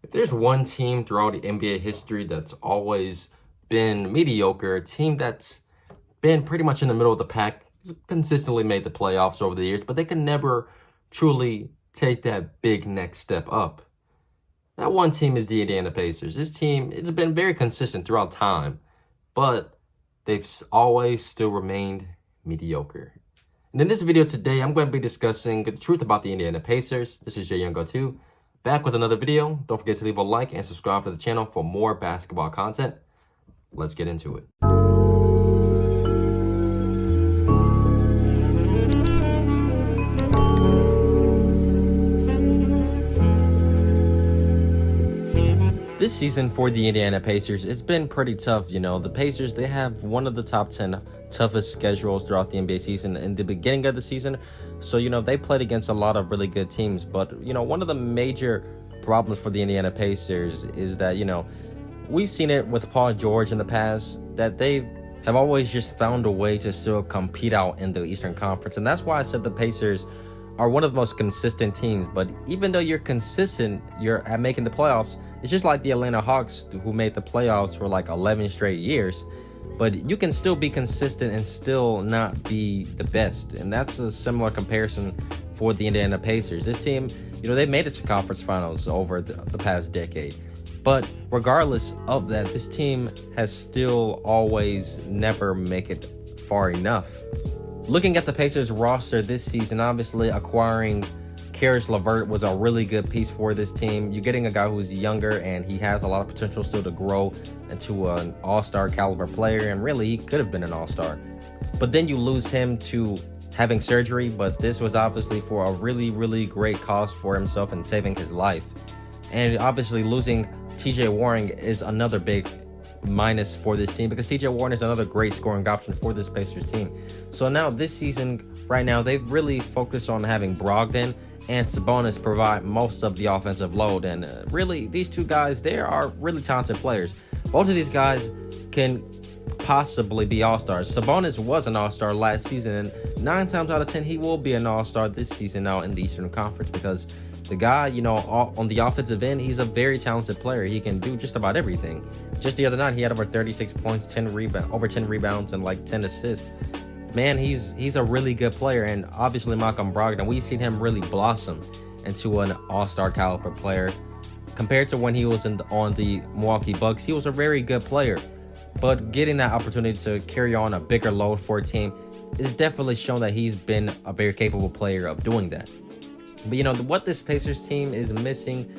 If there's one team throughout the NBA history that's always been mediocre, a team that's been pretty much in the middle of the pack, has consistently made the playoffs over the years, but they can never truly take that big next step up. That one team is the Indiana Pacers. This team, it's been very consistent throughout time, but they've always still remained mediocre. And in this video today, I'm going to be discussing the truth about the Indiana Pacers. This is Jay Youngo 2, back with another video. Don't forget to leave a like and subscribe to the channel for more basketball content. Let's get into it. This season for the Indiana Pacers, it's been pretty tough. The Pacers, they have one of the top 10 toughest schedules throughout the NBA season in the beginning of the season. So, they played against a lot of really good teams. But, one of the major problems for the Indiana Pacers is that, we've seen it with Paul George in the past, that they have always just found a way to still compete out in the Eastern Conference. And that's why I said the Pacers are one of the most consistent teams. But even though you're consistent, you're at making the playoffs, it's just like the Atlanta Hawks, who made the playoffs for like 11 straight years. But you can still be consistent and still not be the best. And that's a similar comparison for the Indiana Pacers. This team, they made it to conference finals over the past decade. But regardless of that, this team has still always never make it far enough. Looking at the Pacers roster this season, obviously acquiring Caris LeVert was a really good piece for this team. You're getting a guy who's younger and he has a lot of potential still to grow into an all-star caliber player, and really he could have been an all-star. But then you lose him to having surgery, but this was obviously for a really, really great cause for himself and saving his life. And obviously losing TJ Warren is another big minus for this team, because TJ Warren is another great scoring option for this Pacers team. So now this season, right now, they've really focused on having Brogdon and Sabonis provide most of the offensive load. And really, these two guys, they are really talented players. Both of these guys can possibly be all-stars. Sabonis was an all-star last season, and 9 times out of 10, he will be an all-star this season now in the Eastern Conference, because the guy, on the offensive end, he's a very talented player. He can do just about everything. Just the other night, he had over 36 points, over 10 rebounds, and like 10 assists. Man, he's a really good player. And obviously Malcolm Brogdon, we've seen him really blossom into an all-star caliber player. Compared to when he was on the Milwaukee Bucks, he was a very good player. But getting that opportunity to carry on a bigger load for a team is definitely shown that he's been a very capable player of doing that. But what this Pacers team is missing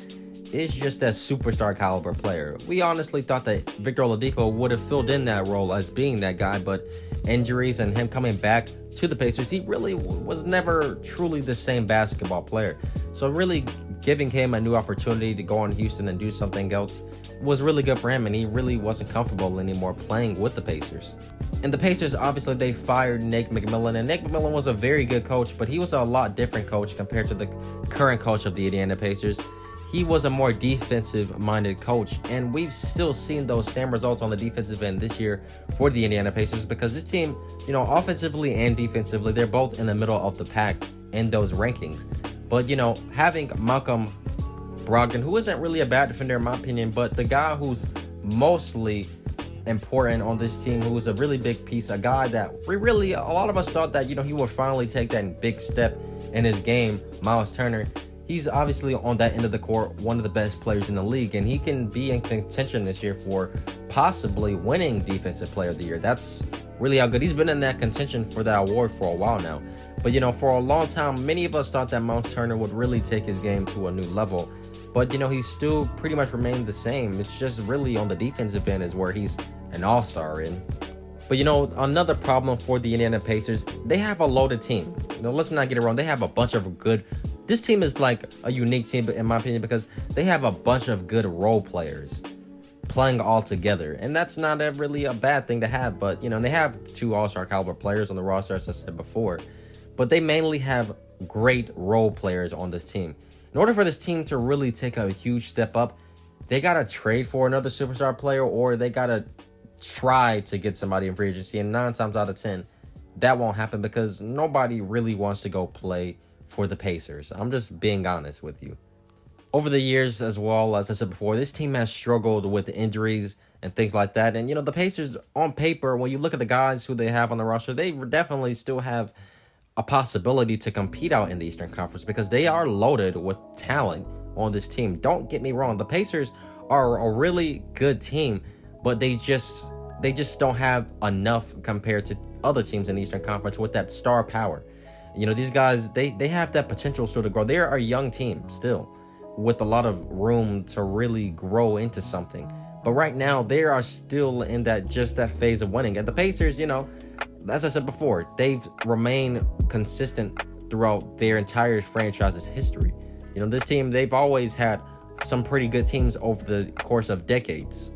is just that superstar caliber player. We honestly thought that Victor Oladipo would have filled in that role as being that guy, but injuries and him coming back to the Pacers, he really was never truly the same basketball player. So really giving him a new opportunity to go on Houston and do something else was really good for him, and he really wasn't comfortable anymore playing with the Pacers. And the Pacers, obviously, they fired Nate McMillan, and Nate McMillan was a very good coach, but he was a lot different coach compared to the current coach of the Indiana Pacers. He was a more defensive-minded coach, and we've still seen those same results on the defensive end this year for the Indiana Pacers, because this team, offensively and defensively, they're both in the middle of the pack in those rankings. But, having Malcolm Brogdon, who isn't really a bad defender in my opinion, but the guy who's mostly important on this team, who is a really big piece, a guy that a lot of us thought that, he would finally take that big step in his game, Miles Turner. He's obviously on that end of the court, one of the best players in the league, and he can be in contention this year for possibly winning Defensive Player of the Year. That's really how good he's been in that contention for that award for a while now. But, for a long time, many of us thought that Miles Turner would really take his game to a new level. But, he's still pretty much remained the same. It's just really on the defensive end is where he's an all-star in. But, another problem for the Indiana Pacers, they have a loaded team. Let's not get it wrong. They have a bunch of good. This team is like a unique team, in my opinion, because they have a bunch of good role players playing all together. And that's not really a bad thing to have. But, they have 2 all-star caliber players on the roster, as I said before. But they mainly have great role players on this team. In order for this team to really take a huge step up, they got to trade for another superstar player, or they got to try to get somebody in free agency. And 9 times out of 10, that won't happen, because nobody really wants to go play for the Pacers. I'm just being honest with you. Over the years, as well, as I said before, this team has struggled with injuries and things like that. And, the Pacers, on paper, when you look at the guys who they have on the roster, they definitely still have a possibility to compete out in the Eastern Conference because they are loaded with talent on this team. Don't get me wrong. The Pacers are a really good team, but they just don't have enough compared to other teams in the Eastern Conference with that star power. These guys, they have that potential still to grow. They are a young team still with a lot of room to really grow into something. But right now, they are still in that phase of winning. And the Pacers, as I said before, they've remained consistent throughout their entire franchise's history. This team, they've always had some pretty good teams over the course of decades.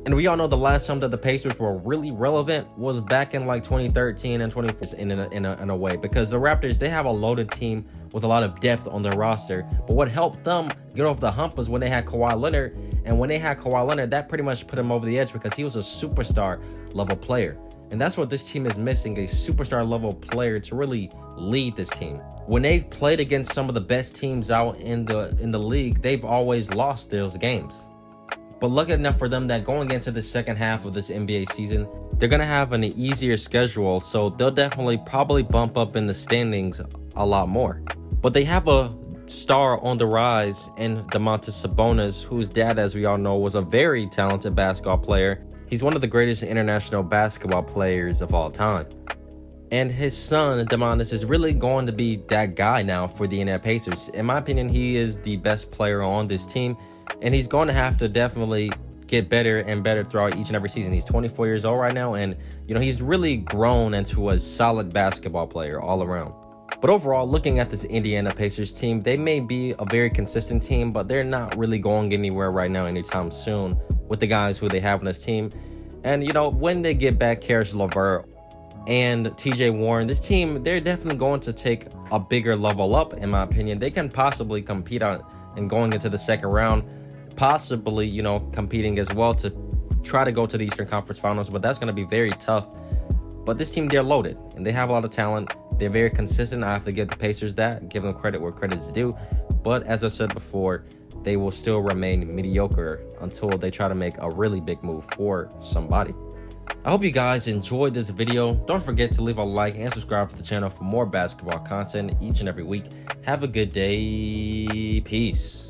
And we all know the last time that the Pacers were really relevant was back in like 2013 and 2014 in a way, because the Raptors, they have a loaded team with a lot of depth on their roster. But what helped them get over the hump was when they had Kawhi Leonard. And when they had Kawhi Leonard, that pretty much put him over the edge because he was a superstar level player. And that's what this team is missing, a superstar level player to really lead this team. When they've played against some of the best teams out in the league, they've always lost those games. But lucky enough for them that going into the second half of this NBA season, they're going to have an easier schedule, so they'll definitely probably bump up in the standings a lot more. But they have a star on the rise in Domantas Sabonis, whose dad, as we all know, was a very talented basketball player. He's one of the greatest international basketball players of all time. And his son, Domantas, is really going to be that guy now for the Indiana Pacers. In my opinion, he is the best player on this team. And he's going to have to definitely get better and better throughout each and every season. He's 24 years old right now, and he's really grown into a solid basketball player all around. But overall, looking at this Indiana Pacers team, they may be a very consistent team, but they're not really going anywhere right now anytime soon with the guys who they have on this team. And, when they get back Caris LeVert and TJ Warren, this team, they're definitely going to take a bigger level up, in my opinion. They can possibly compete on and going into the second round, possibly, competing as well to try to go to the Eastern Conference Finals, but that's going to be very tough. But this team, they're loaded, and they have a lot of talent. They're very consistent. I have to give the Pacers that, give them credit where credit is due. But as I said before, they will still remain mediocre until they try to make a really big move for somebody. I hope you guys enjoyed this video. Don't forget to leave a like and subscribe to the channel for more basketball content each and every week. Have a good day. Peace.